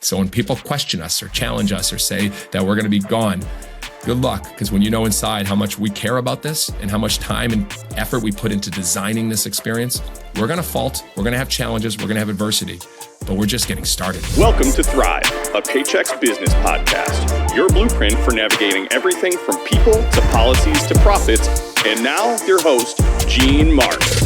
So when people question us or challenge us or say that we're going to be gone, good luck, because when you know inside how much we care about this and how much time and effort we put into designing this experience, we're going to fault, we're going to have challenges, we're going to have adversity, but we're just getting started. Welcome to Thrive, a Paychex business podcast, your blueprint for navigating everything from people to policies to profits. And now your host, Gene Marks.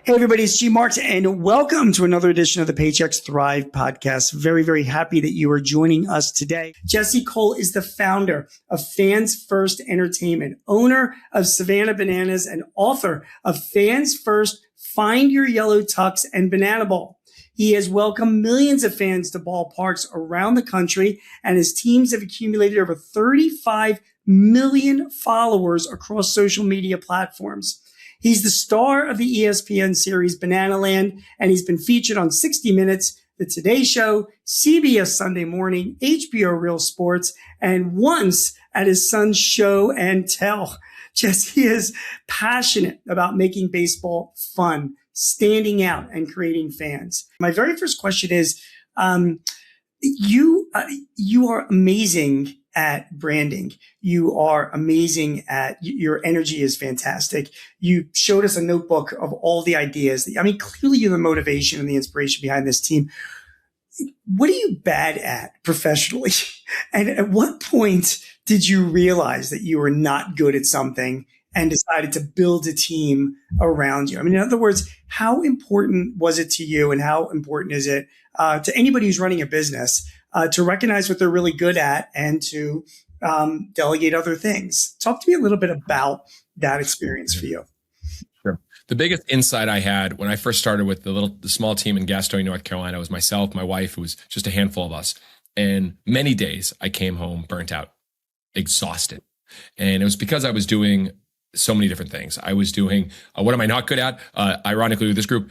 Hey everybody, it's G Marks and welcome to another edition of the Paychex Thrive podcast. Very, very happy that you are joining us today. Jesse Cole is the founder of Fans First Entertainment, owner of Savannah Bananas, and author of Fans First, Find Your Yellow Tux and Banana Ball. He has welcomed millions of fans to ballparks around the country, and his teams have accumulated over 35 million followers across social media platforms. He's the star of the ESPN series Banana Land, and he's been featured on 60 Minutes, The Today Show, CBS Sunday Morning, HBO Real Sports, and once at his son's show and tell. Jesse is passionate about making baseball fun, standing out, and creating fans. My very first question is, you are amazing at branding. You are amazing at, your energy is fantastic. You showed us a notebook of all the ideas. Clearly you're the motivation and the inspiration behind this team. What are you bad at professionally? And at what point did you realize that you were not good at something and decided to build a team around you? In other words, how important was it to you, and how important is it to anybody who's running a business to recognize what they're really good at and to delegate other things? Talk to me a little bit about that experience for you. Sure. The biggest insight I had when I first started with the small team in Gastonia, North Carolina, was myself, my wife, who was just a handful of us. And many days I came home burnt out, exhausted. And it was because I was doing so many different things. I was doing, what am I not good at? Ironically, with this group,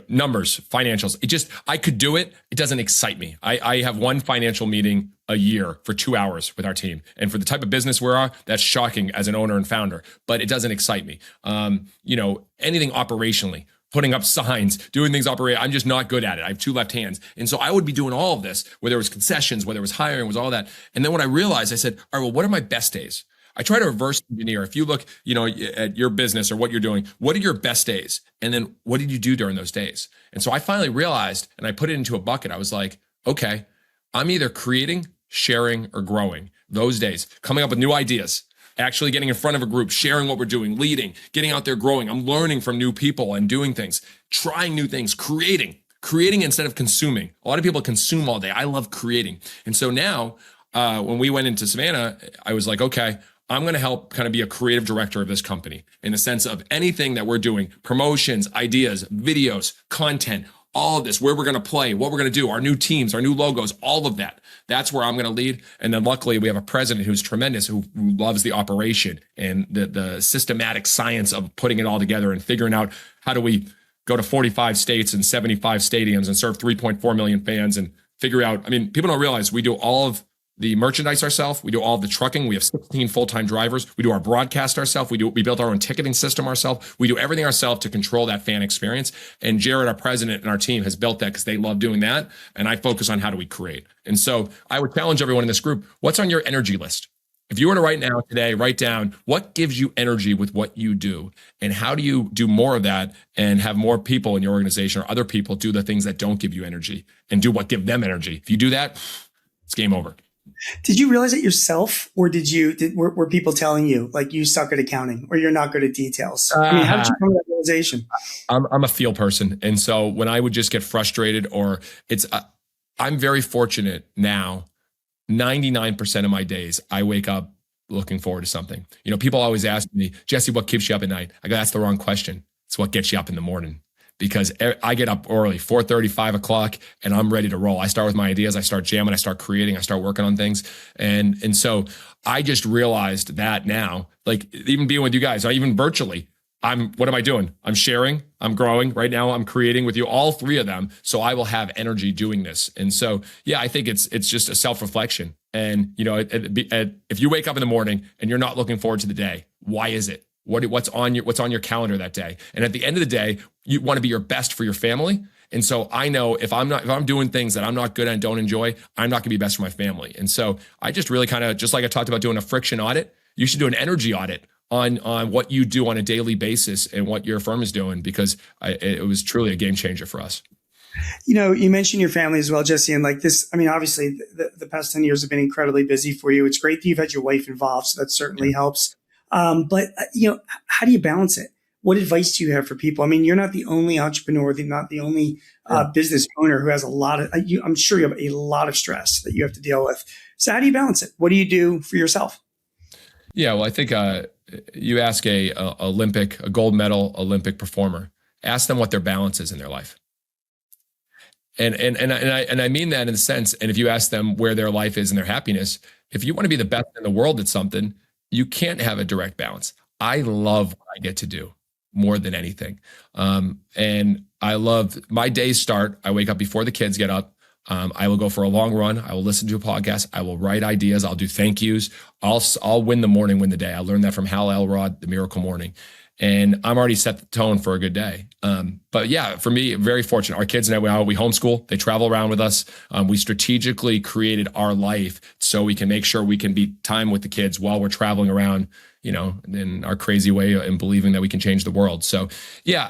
numbers, financials. I could do it. It doesn't excite me. I have one financial meeting a year for 2 hours with our team. And for the type of business we're that's shocking as an owner and founder, but it doesn't excite me. Anything operationally, putting up signs, doing things I'm just not good at it. I have two left hands. And so I would be doing all of this, whether it was concessions, whether it was hiring, was all that. And then when I realized, I said, all right, well, what are my best days? I try to reverse engineer. If you look, at your business or what you're doing, what are your best days? And then what did you do during those days? And so I finally realized, and I put it into a bucket. I was like, okay, I'm either creating, sharing, or growing those days, coming up with new ideas, actually getting in front of a group, sharing what we're doing, leading, getting out there, growing. I'm learning from new people and doing things, trying new things, creating instead of consuming. A lot of people consume all day. I love creating. And so now, when we went into Savannah, I was like, okay, I'm going to help kind of be a creative director of this company in the sense of anything that we're doing, promotions, ideas, videos, content, all of this, where we're going to play, what we're going to do, our new teams, our new logos, all of that. That's where I'm going to lead. And then luckily we have a president who's tremendous, who loves the operation and the systematic science of putting it all together and figuring out how do we go to 45 states and 75 stadiums and serve 3.4 million fans and figure out, people don't realize we do all of the merchandise ourselves. We do all of the trucking. We have 16 full-time drivers. We do our broadcast ourselves. We built our own ticketing system ourselves. We do everything ourselves to control that fan experience. And Jared, our president, and our team has built that because they love doing that. And I focus on how do we create. And so I would challenge everyone in this group, what's on your energy list? If you were to write down what gives you energy with what you do, and how do you do more of that and have more people in your organization or other people do the things that don't give you energy and do what give them energy. If you do that, it's game over. Did you realize it yourself, or were people telling you like you suck at accounting or you're not good at details? How did you come to that realization? I'm a feel person. And so when I would just get frustrated I'm very fortunate now, 99% of my days, I wake up looking forward to something. People always ask me, Jesse, what keeps you up at night? I go, that's the wrong question. It's what gets you up in the morning. Because I get up early, 4:30, 5 o'clock, and I'm ready to roll. I start with my ideas. I start jamming. I start creating. I start working on things. And so I just realized that now, like even being with you guys, even virtually, what am I doing? I'm sharing. I'm growing. Right now, I'm creating with you, all three of them. So I will have energy doing this. And so, yeah, I think it's just a self-reflection. And, if you wake up in the morning and you're not looking forward to the day, why is it? What's on your calendar that day? And at the end of the day, you want to be your best for your family. And so I know if I'm doing things that I'm not good at and don't enjoy, I'm not going to be best for my family. And so I just really kind of, just like I talked about doing a friction audit, you should do an energy audit on what you do on a daily basis and what your firm is doing, because it was truly a game changer for us. You mentioned your family as well, Jesse, and like this, I mean, obviously the past 10 years have been incredibly busy for you. It's great that you've had your wife involved, so that certainly helps. But how do you balance it? What advice do you have for people? I mean, you're not the only entrepreneur, not the only business owner who has a lot of, I'm sure you have a lot of stress that you have to deal with. So how do you balance it? What do you do for yourself? Yeah, well, I think you ask a gold medal Olympic performer, ask them what their balance is in their life. And I mean that in the sense, and if you ask them where their life is and their happiness, if you want to be the best in the world at something, you can't have a direct balance. I love what I get to do more than anything. And I love my days start. I wake up before the kids get up. I will go for a long run. I will listen to a podcast. I will write ideas. I'll do thank yous. I'll win the morning, win the day. I learned that from Hal Elrod, The Miracle Morning. And I'm already set the tone for a good day. But yeah, for me, very fortunate. Our kids and I, we homeschool. They travel around with us. We strategically created our life so we can make sure we can be time with the kids while we're traveling around, in our crazy way and believing that we can change the world. So yeah,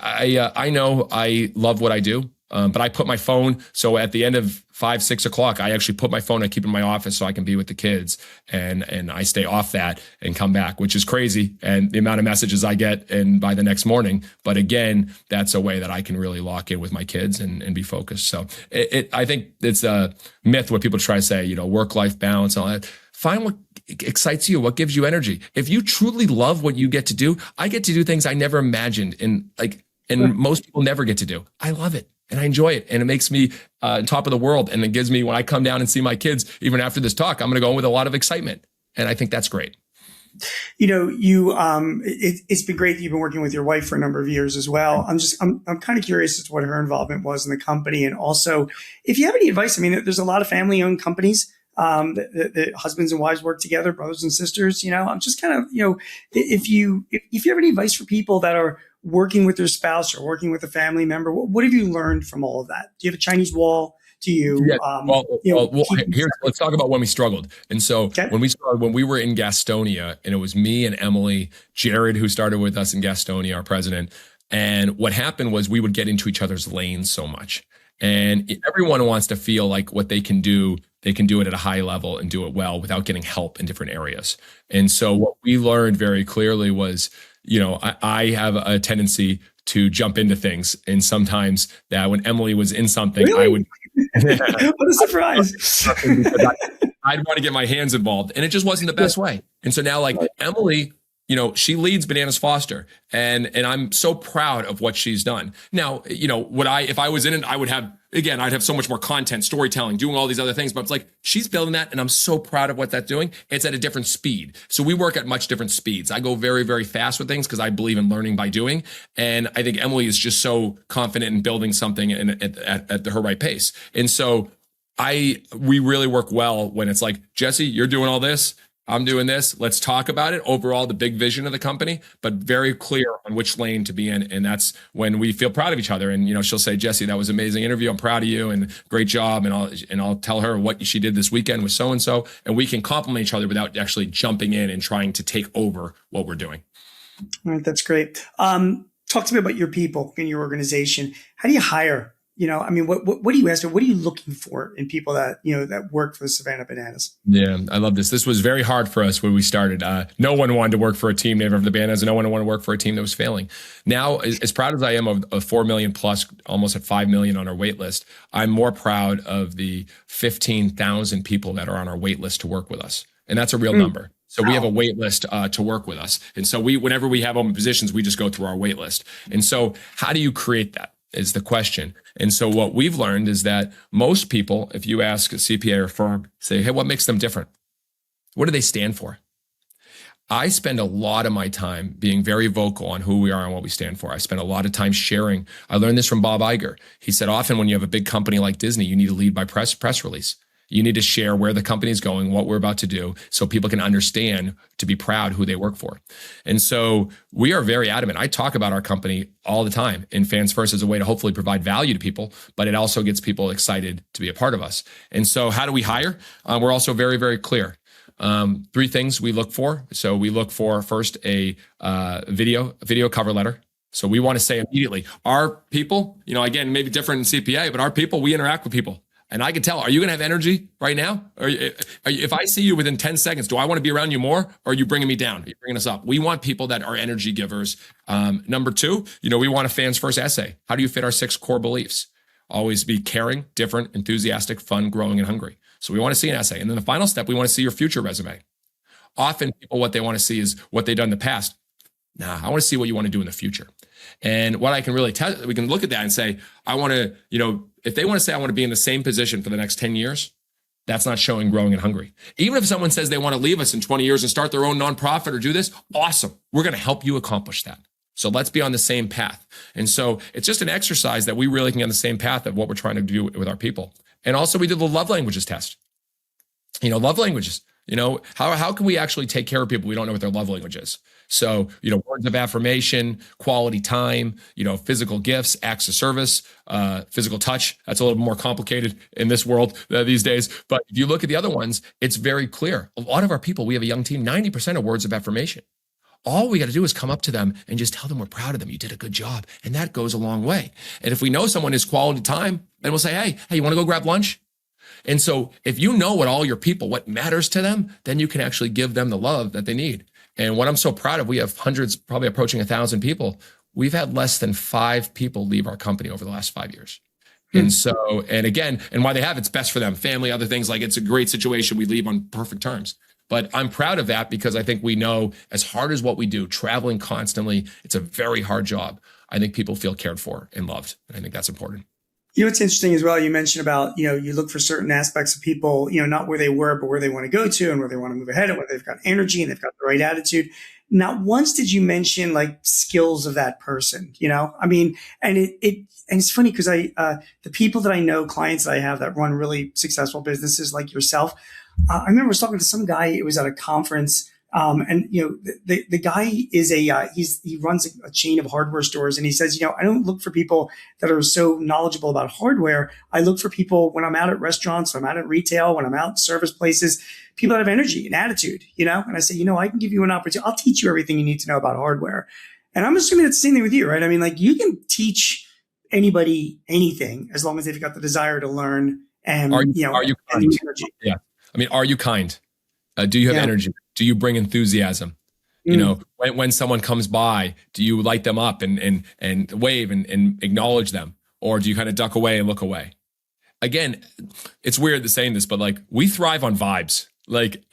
I know I love what I do. But I put my phone, so at the end of 5, 6 o'clock, I actually put my phone, I keep it in my office so I can be with the kids, and I stay off that and come back, which is crazy. And the amount of messages I get and by the next morning. But again, that's a way that I can really lock in with my kids and be focused. So I think it's a myth what people try to say, work-life balance and all that. Find what excites you, what gives you energy. If you truly love what you get to do, I get to do things I never imagined and most people never get to do. I love it. And I enjoy it. And it makes me top of the world. And it gives me, when I come down and see my kids, even after this talk, I'm going to go in with a lot of excitement. And I think that's great. It's been great that you've been working with your wife for a number of years as well. I'm kind of curious as to what her involvement was in the company. And also, if you have any advice, I mean, there's a lot of family owned companies. The husbands and wives work together, brothers and sisters, I'm just kind of, if you have any advice for people that are working with their spouse or working with a family member, what have you learned from all of that? Do you have a Chinese wall? Do you? Yeah. Let's talk about when we struggled. And so when we were in Gastonia, and it was me and Emily, Jared, who started with us in Gastonia, our president. And what happened was we would get into each other's lanes so much. And everyone wants to feel like what they can do it at a high level and do it well without getting help in different areas. And so what we learned very clearly was, I have a tendency to jump into things. And sometimes that when Emily was in something, really? I would. What a surprise. I'd want to get my hands involved. And it just wasn't the best way. And so now Emily, she leads Bananas Foster, and I'm so proud of what she's done. Now, if I was in it, I'd have so much more content, storytelling, doing all these other things, but it's like, she's building that, and I'm so proud of what that's doing. It's at a different speed. So we work at much different speeds. I go very, very fast with things because I believe in learning by doing. And I think Emily is just so confident in building something at her right pace. And so we really work well when it's like, Jesse, you're doing all this, I'm doing this. Let's talk about it. Overall, the big vision of the company, but very clear on which lane to be in. And that's when we feel proud of each other. And, she'll say, Jesse, that was an amazing interview. I'm proud of you and great job. And I'll tell her what she did this weekend with so-and-so. And we can compliment each other without actually jumping in and trying to take over what we're doing. All right. That's great. Talk to me about your people in your organization. How do you hire? What do you ask for? What are you looking for in people that, that work for the Savannah Bananas? Yeah, I love this. This was very hard for us when we started. No one wanted to work for a team named after the Bananas, and no one wanted to work for a team that was failing. Now, as proud as I am of 4 million plus, almost at 5 million on our wait list, I'm more proud of the 15,000 people that are on our wait list to work with us. And that's a real number. So we have a wait list to work with us. And so whenever we have open positions, we just go through our wait list. And so how do you create that is the question. And so what we've learned is that most people, if you ask a CPA or firm, say, hey, what makes them different? What do they stand for? I spend a lot of my time being very vocal on who we are and what we stand for. I spend a lot of time sharing. I learned this from Bob Iger. He said, often when you have a big company like Disney, you need to lead by press release. You need to share where the company is going, what we're about to do, so people can understand, to be proud who they work for. And so we are very adamant. I talk about our company all the time in Fans First as a way to hopefully provide value to people, but it also gets people excited to be a part of us. And so how do we hire? We're also very, very clear. 3 things we look for. So we look for first a video cover letter. So we want to say immediately, our people, again, maybe different in CPA, but our people, we interact with people. And I can tell, are you going to have energy right now? Or if I see you within 10 seconds, do I want to be around you more? Or are you bringing me down? Are you bringing us up? We want people that are energy givers. Number 2, we want a Fans First essay. How do you fit our 6 core beliefs? Always be caring, different, enthusiastic, fun, growing, and hungry. So we want to see an essay. And then the final step, we want to see your future resume. Often people, what they want to see is what they've done in the past. Nah, I want to see what you want to do in the future. And what I can really tell, we can look at that and say, I want to, if they want to say, I want to be in the same position for the next 10 years, that's not showing growing and hungry. Even if someone says they want to leave us in 20 years and start their own nonprofit or do this, awesome. We're going to help you accomplish that. So let's be on the same path. And so it's just an exercise that we really can get on the same path of what we're trying to do with our people. And also we did the love languages test. Love languages. How can we actually take care of people we don't know what their love language is? So, words of affirmation, quality time, physical gifts, acts of service, physical touch. That's a little more complicated in this world these days. But if you look at the other ones, it's very clear. A lot of our people, we have a young team, 90% are words of affirmation. All we got to do is come up to them and just tell them we're proud of them. You did a good job. And that goes a long way. And if we know someone is quality time, then we'll say, hey, you want to go grab lunch? And so if you know what all your people, what matters to them, then you can actually give them the love that they need. And what I'm so proud of, we have hundreds, probably approaching 1,000 people. We've had less than 5 people leave our company over the last 5 years. And so, and again, and why they have, it's best for them, family, other things, like it's a great situation. We leave on perfect terms. But I'm proud of that because I think we know, as hard as what we do, traveling constantly, it's a very hard job. I think people feel cared for and loved. And I think that's important. What's interesting as well, you mentioned about, you look for certain aspects of people, not where they were, but where they want to go to and where they want to move ahead and where they've got energy and they've got the right attitude. Not once did you mention like skills of that person, and it's funny because the people that I know, clients that I have that run really successful businesses like yourself, I remember I was talking to some guy, it was at a conference. The guy is he runs a chain of hardware stores, and he says, I don't look for people that are so knowledgeable about hardware. I look for people when I'm out at restaurants, when I'm out at retail, when I'm out in service places, people that have energy and attitude, and I say, I can give you an opportunity. I'll teach you everything you need to know about hardware. And I'm assuming it's the same thing with you, right? I mean, like you can teach anybody anything as long as they've got the desire to learn and, are you kind? Energy. Yeah. I mean, are you kind? Do you have energy? Do you bring enthusiasm? When someone comes by, do you light them up and wave and acknowledge them? Or do you kind of duck away and look away? Again, it's weird saying this, but like we thrive on vibes. Like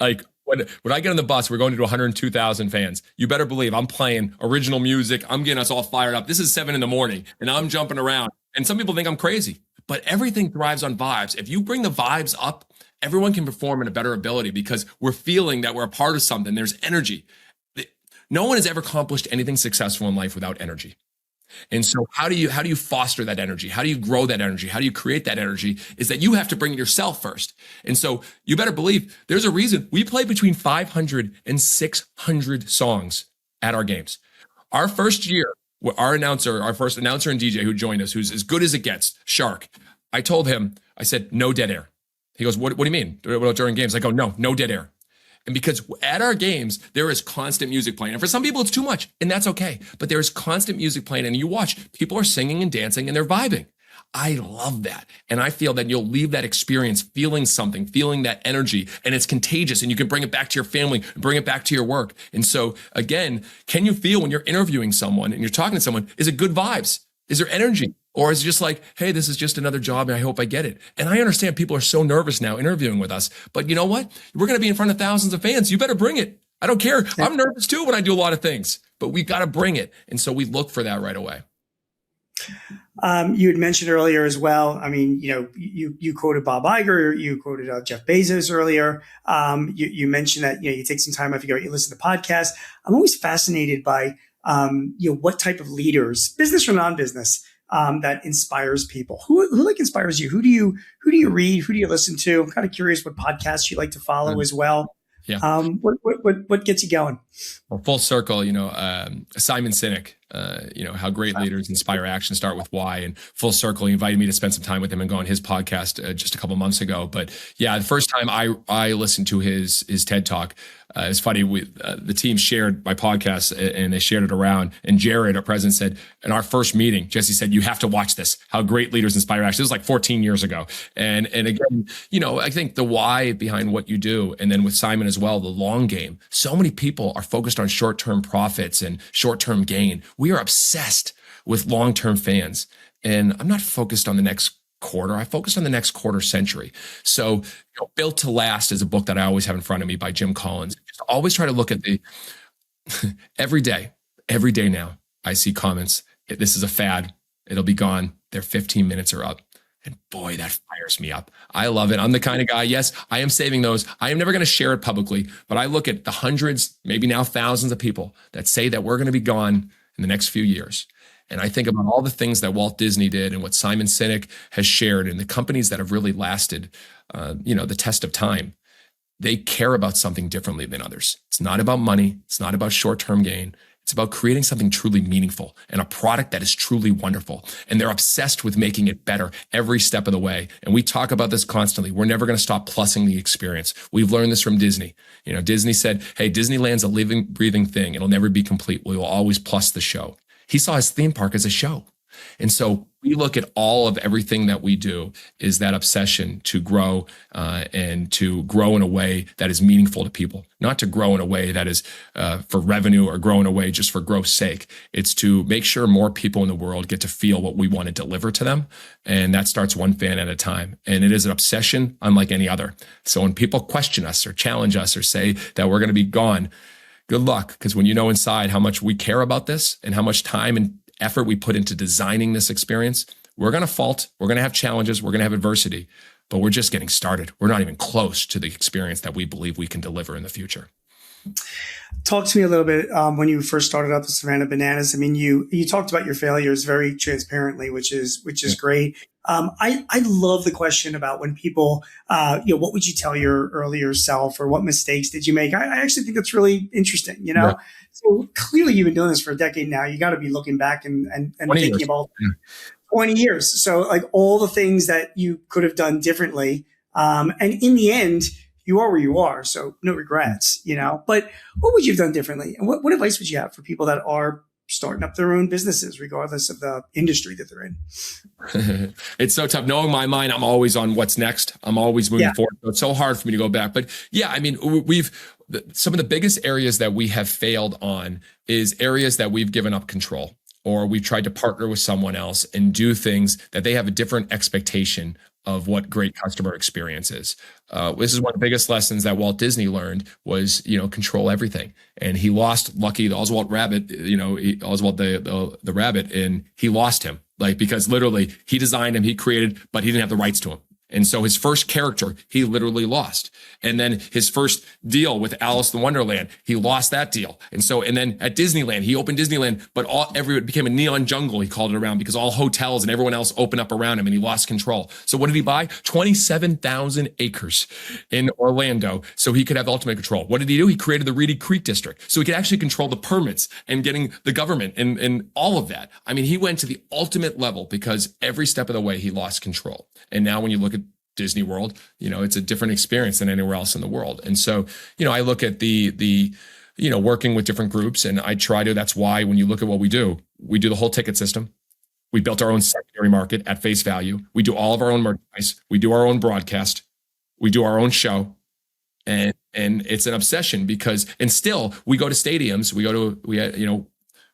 when I get on the bus, we're going to do 102,000 fans. You better believe I'm playing original music. I'm getting us all fired up. This is 7 a.m. and I'm jumping around. And some people think I'm crazy, but everything thrives on vibes. If you bring the vibes up, everyone can perform in a better ability because we're feeling that we're a part of something. There's energy. No one has ever accomplished anything successful in life without energy. And so how do you foster that energy? How do you grow that energy? How do you create that energy? Is that you have to bring it yourself first. And so you better believe there's a reason we play between 500 and 600 songs at our games. Our first year, our first announcer and DJ who joined us, who's as good as it gets, Shark, I told him, I said, no dead air. He goes, what do you mean? During games? I go, no dead air. And because at our games, there is constant music playing. And for some people, it's too much, and that's okay. But there is constant music playing, and you watch, people are singing and dancing, and they're vibing. I love that. And I feel that you'll leave that experience feeling something, feeling that energy, and it's contagious, and you can bring it back to your family, bring it back to your work. And so, again, can you feel when you're interviewing someone and you're talking to someone, is it good vibes? Is there energy? Or is it just like, hey, this is just another job and I hope I get it? And I understand people are so nervous now interviewing with us, but you know what? We're going to be in front of thousands of fans. You better bring it. I don't care. I'm nervous too when I do a lot of things, but we got to bring it. And so we look for that right away. You had mentioned earlier as well. I mean, you quoted Bob Iger, you quoted Jeff Bezos earlier. You mentioned that, you take some time off, you listen to podcasts. I'm always fascinated by, what type of leaders, business or non-business, that inspires people? Who like inspires you? Who do you read? Who do you listen to? I'm kind of curious what podcasts you like to follow as well. Yeah. What gets you going? Well, full circle, Simon Sinek, how great leaders inspire action, start with why. And full circle, he invited me to spend some time with him and go on his podcast just a couple months ago. But yeah, the first time I listened to his TED Talk, it's funny, the team shared my podcast and they shared it around. And Jared, our president, said, in our first meeting, Jesse said, you have to watch this, how great leaders inspire action. This was like 14 years ago. And again, I think the why behind what you do, and then with Simon as well, the long game. So many people are focused on short-term profits and short-term gain. We are obsessed with long-term fans. And I'm not focused on the next quarter. I focused on the next quarter century. So Built to Last is a book that I always have in front of me by Jim Collins. Just always try to look at the every day now I see comments. This is a fad. It'll be gone. Their 15 minutes are up. And boy, that fires me up. I love it. I'm the kind of guy, yes, I am saving those. I am never going to share it publicly, but I look at the hundreds, maybe now thousands of people that say that we're going to be gone in the next few years. And I think about all the things that Walt Disney did and what Simon Sinek has shared and the companies that have really lasted, the test of time. They care about something differently than others. It's not about money. It's not about short-term gain. It's about creating something truly meaningful and a product that is truly wonderful. And they're obsessed with making it better every step of the way. And we talk about this constantly. We're never going to stop plussing the experience. We've learned this from Disney. Disney said, hey, Disneyland's a living, breathing thing. It'll never be complete. We will always plus the show. He saw his theme park as a show. And so we look at all of everything that we do is that obsession to grow and to grow in a way that is meaningful to people, not to grow in a way that is for revenue or grow in a way just for growth's sake. It's to make sure more people in the world get to feel what we want to deliver to them. And that starts one fan at a time. And it is an obsession unlike any other. So when people question us or challenge us or say that we're going to be gone, good luck. Because when you know inside how much we care about this and how much time and effort we put into designing this experience, we're going to fault, we're going to have challenges, we're going to have adversity, but we're just getting started. We're not even close to the experience that we believe we can deliver in the future. Talk to me a little bit when you first started up with Savannah Bananas. I mean, you talked about your failures very transparently, which is great. I love the question about when people, what would you tell your earlier self, or what mistakes did you make? I actually think that's really interesting. Yeah. So clearly you've been doing this for a decade now. You got to be looking back and thinking about 20 years. So like all the things that you could have done differently. And in the end, you are where you are. So no regrets, but what would you have done differently? And what advice would you have for people that are starting up their own businesses, regardless of the industry that they're in? It's so tough. Knowing my mind, I'm always on what's next. I'm always moving forward. So it's so hard for me to go back. But yeah, I mean, some of the biggest areas that we have failed on is areas that we've given up control, or we've tried to partner with someone else and do things that they have a different expectation of what great customer experience is. This is one of the biggest lessons that Walt Disney learned was, control everything. And he lost Lucky, the Oswald rabbit, Oswald the rabbit, and he lost him. Because literally he designed him, he created, but he didn't have the rights to him. And so his first character, he literally lost. And then his first deal with Alice in Wonderland, he lost that deal. And then at Disneyland, he opened Disneyland, but it became a neon jungle, he called it around, because all hotels and everyone else opened up around him and he lost control. So what did he buy? 27,000 acres in Orlando so he could have ultimate control. What did he do? He created the Reedy Creek District so he could actually control the permits and getting the government and all of that. I mean, he went to the ultimate level because every step of the way he lost control. And now when you look at Disney World, it's a different experience than anywhere else in the world. And so, I look at the working with different groups, and that's why when you look at what we do the whole ticket system. We built our own secondary market at face value. We do all of our own merchandise. We do our own broadcast. We do our own show. And it's an obsession and still we go to stadiums. We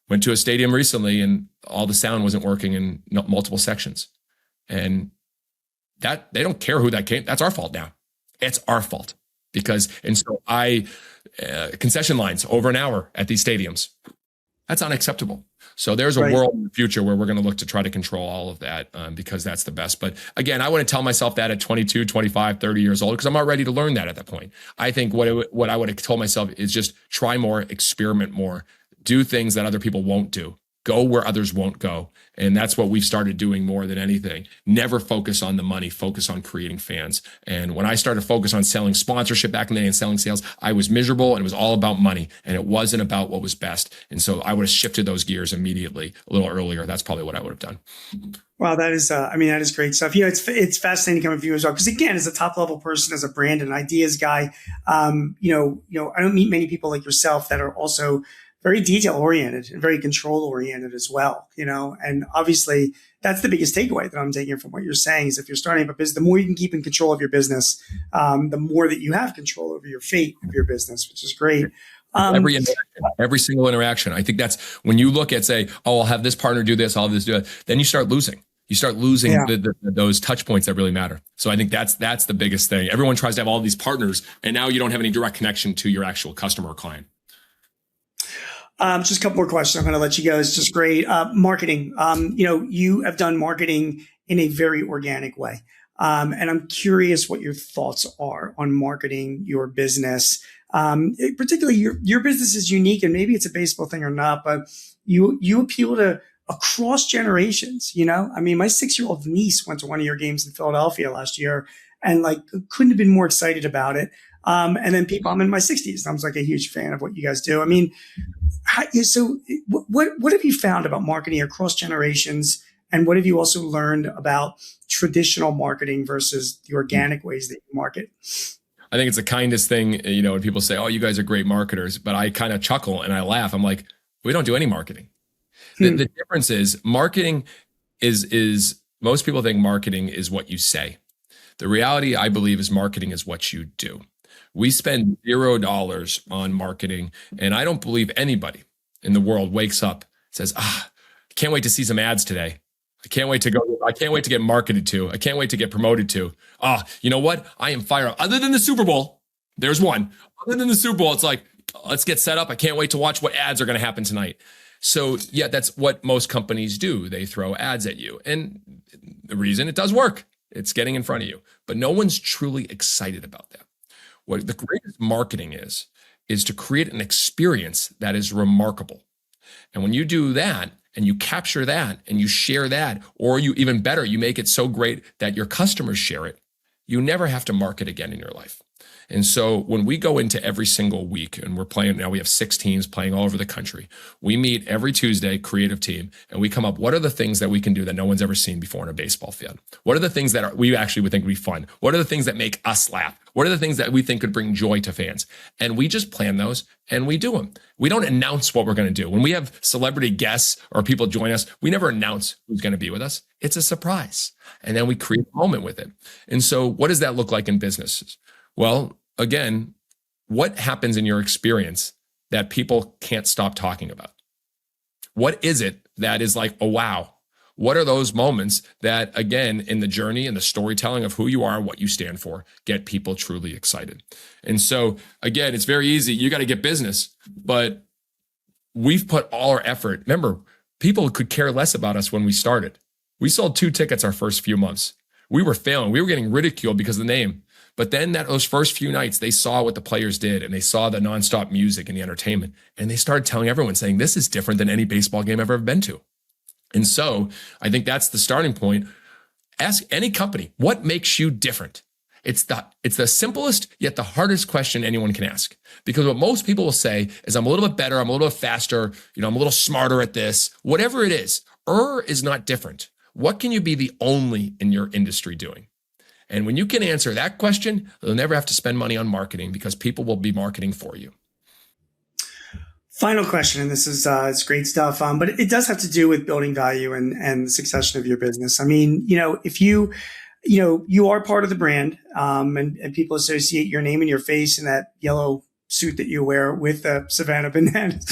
went to a stadium recently and all the sound wasn't working in multiple sections. And that they don't care who that came. That's our fault now. It's our fault concession lines over an hour at these stadiums. That's unacceptable. So there's a world in the future where we're going to look to try to control all of that because that's the best. But again, I wouldn't tell myself that at 22, 25, 30 years old, because I'm not ready to learn that at that point. I think what I would have told myself is just try more, experiment more, do things that other people won't do. Go where others won't go. And that's what we've started doing more than anything. Never focus on the money, focus on creating fans. And when I started to focus on selling sponsorship back in the day and selling sales, I was miserable and it was all about money and it wasn't about what was best. And so I would have shifted those gears immediately a little earlier. That's probably what I would have done. Wow, that is, that is great stuff. It's fascinating coming from you as well. Because again, as a top level person, as a brand and ideas guy, I don't meet many people like yourself that are also very detail oriented and very control oriented as well, and obviously that's the biggest takeaway that I'm taking from what you're saying is if you're starting up a business, the more you can keep in control of your business, the more that you have control over your fate of your business, which is great. Every single interaction. I think that's when you look at say, oh, I'll have this partner do this, I'll have this do it. Then you start losing. You start losing those touch points that really matter. So I think that's the biggest thing. Everyone tries to have all these partners and now you don't have any direct connection to your actual customer or client. Just a couple more questions. I'm going to let you go. It's just great. Marketing. You have done marketing in a very organic way. And I'm curious what your thoughts are on marketing your business. Particularly your business is unique and maybe it's a baseball thing or not, but you appeal to across generations. My 6-year-old niece went to one of your games in Philadelphia last year and couldn't have been more excited about it. And then I'm in my 60s. And I was a huge fan of what you guys do. So what have you found about marketing across generations? And what have you also learned about traditional marketing versus the organic ways that you market? I think it's the kindest thing, when people say, oh, you guys are great marketers, but I kind of chuckle and I laugh. I'm like, we don't do any marketing. The difference is marketing is most people think marketing is what you say. The reality, I believe, is marketing is what you do. We spend $0 on marketing, and I don't believe anybody in the world wakes up, says, I can't wait to see some ads today. I can't wait to get marketed to. I can't wait to get promoted to. You know what? I am fired up. Other than the Super Bowl, there's one. Other than the Super Bowl, it's like, let's get set up. I can't wait to watch what ads are going to happen tonight. So yeah, that's what most companies do. They throw ads at you. And the reason it does work, it's getting in front of you. But no one's truly excited about that. What the greatest marketing is to create an experience that is remarkable. And when you do that and you capture that and you share that, or you even better, you make it so great that your customers share it, you never have to market again in your life. And so when we go into every single week and we're playing, now we have 6 teams playing all over the country. We meet every Tuesday, creative team, and we come up, what are the things that we can do that no one's ever seen before in a baseball field? What are the things that we actually would think would be fun? What are the things that make us laugh? What are the things that we think could bring joy to fans? And we just plan those and we do them. We don't announce what we're going to do. When we have celebrity guests or people join us, we never announce who's going to be with us. It's a surprise. And then we create a moment with it. And so what does that look like in businesses? Well, again, what happens in your experience that people can't stop talking about? What is it that is like, oh, wow? What are those moments that, again, in the journey and the storytelling of who you are and what you stand for, get people truly excited? And so, again, it's very easy. You got to get business, but we've put all our effort. Remember, people could care less about us when we started. We sold 2 tickets our first few months. We were failing. We were getting ridiculed because of the name. But then those first few nights, they saw what the players did and they saw the nonstop music and the entertainment. And they started telling everyone, saying, this is different than any baseball game I've ever been to. And so I think that's the starting point. Ask any company, what makes you different? It's the simplest yet the hardest question anyone can ask. Because what most people will say is, I'm a little bit better, I'm a little bit faster, I'm a little smarter at this. Whatever it is not different. What can you be the only in your industry doing? And when you can answer that question, you'll never have to spend money on marketing because people will be marketing for you. Final question, and this is it's great stuff, but it does have to do with building value and the succession of your business. If you are part of the brand, and people associate your name and your face in that yellow suit that you wear with Savannah Bananas.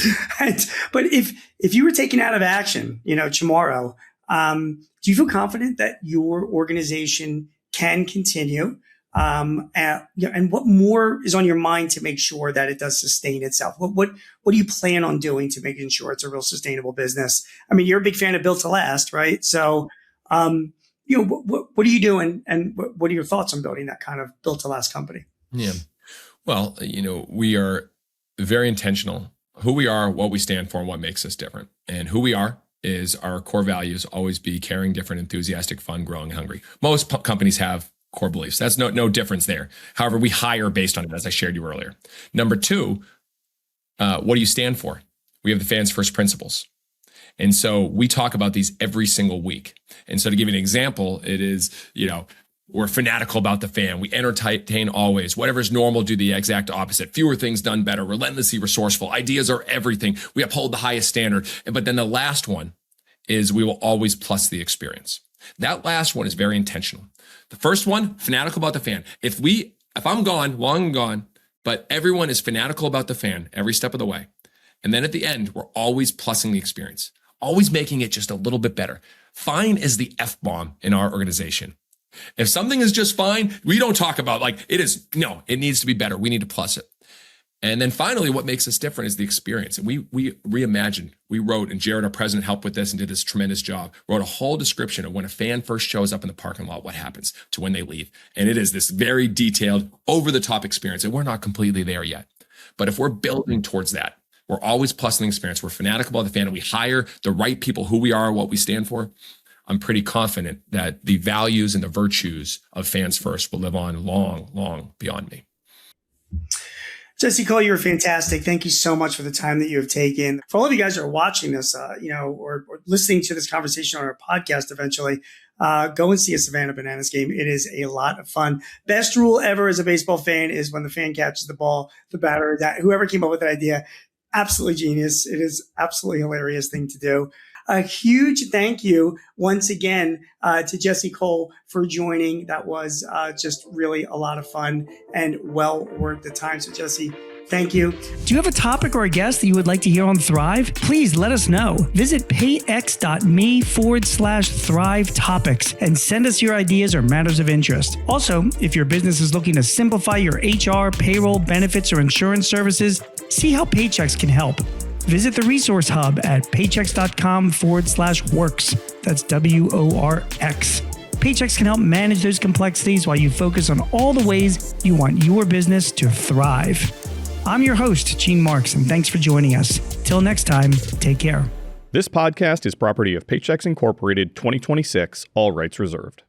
But if you were taken out of action, tomorrow, do you feel confident that your organization can continue? And what more is on your mind to make sure that it does sustain itself? What do you plan on doing to making sure it's a real sustainable business? You're a big fan of Built to Last, right? So, what are you doing, and what are your thoughts on building that kind of Built to Last company? Yeah. Well, we are very intentional. Who we are, what we stand for, and what makes us different. And who we are is our core values always be caring, different, enthusiastic, fun, growing, hungry. Most companies have core beliefs. That's no difference there. However, we hire based on it, as I shared you earlier. Number two, what do you stand for? We have the fans first principles. And so we talk about these every single week. And so to give you an example, it is, we're fanatical about the fan. We entertain always. Whatever's normal, do the exact opposite. Fewer things done better. Relentlessly resourceful. Ideas are everything. We uphold the highest standard. But then the last one is we will always plus the experience. That last one is very intentional. The first one, fanatical about the fan. If I'm gone, long gone, but everyone is fanatical about the fan every step of the way. And then at the end, we're always plussing the experience, always making it just a little bit better. Fine is the F-bomb in our organization. If something is just fine, we don't talk about it needs to be better. We need to plus it. And then finally, what makes us different is the experience. And we reimagined, we wrote, and Jared, our president, helped with this and did this tremendous job, wrote a whole description of when a fan first shows up in the parking lot, what happens to when they leave. And it is this very detailed, over-the-top experience. And we're not completely there yet. But if we're building towards that, we're always plussing the experience. We're fanatical about the fan, and we hire the right people, who we are, what we stand for. I'm pretty confident that the values and the virtues of fans first will live on long, long beyond me. Jesse Cole, you're fantastic. Thank you so much for the time that you have taken. For all of you guys who are watching this, or listening to this conversation on our podcast eventually, go and see a Savannah Bananas game. It is a lot of fun. Best rule ever as a baseball fan is when the fan catches the ball, the batter, whoever came up with that idea, absolutely genius. It is absolutely hilarious thing to do. A huge thank you once again to Jesse Cole for joining. That was just really a lot of fun and well worth the time. So Jesse, thank you. Do you have a topic or a guest that you would like to hear on Thrive? Please let us know. Visit paychex.me/Thrive topics and send us your ideas or matters of interest. Also, if your business is looking to simplify your HR, payroll, benefits, or insurance services, see how Paychex can help. Visit the resource hub at paychex.com/works. That's WORX. Paychex can help manage those complexities while you focus on all the ways you want your business to thrive. I'm your host, Gene Marks, and thanks for joining us. Till next time, take care. This podcast is property of Paychex Incorporated 2026, all rights reserved.